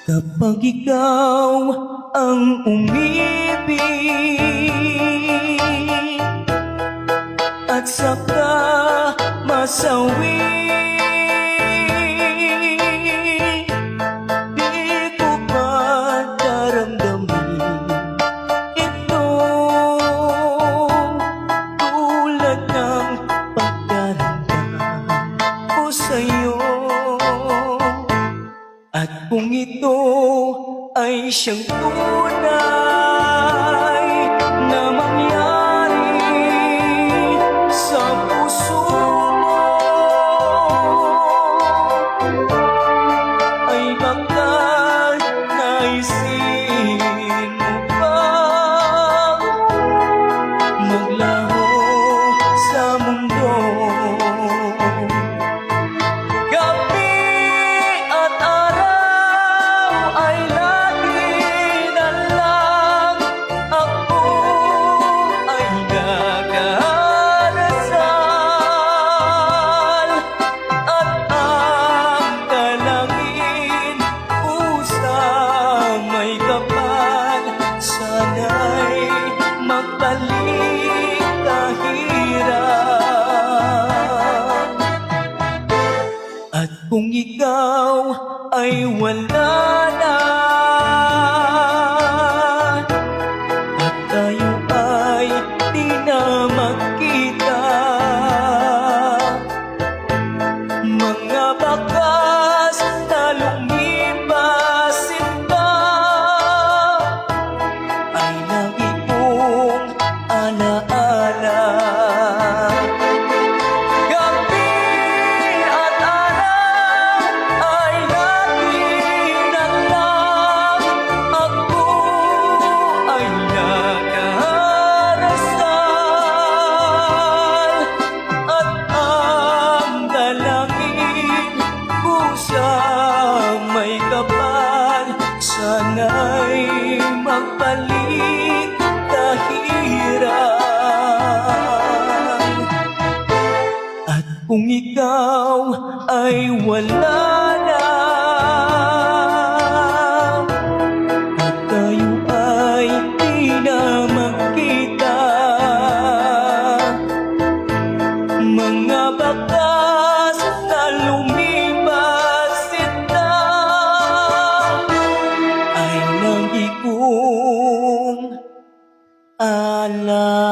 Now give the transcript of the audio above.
Kapag ikaw ang umibig at saka masawi, di ko ba daramdamin ito tulad ng pagdaramdam ko sa'yo? At kung ito ay siyang tunay na mangyari sa puso mo, ay bakal naisin mo bang maglaho sa mundo? Sana'y magbalik kahirap. At kung ikaw ay wala na at tayo ay di na magkita, mga bakas na lumipas sinta ay lagi kong alaala. Gabi at araw ay lagi na lang ako ay nagdarasal, at ang dalangin ko sa may kapal, sana'y magbalik kahirap. At kung ikaw ay wala na at tayo ay di na magkita, mga bakas na lumipas sinta ay lagi kong alaala.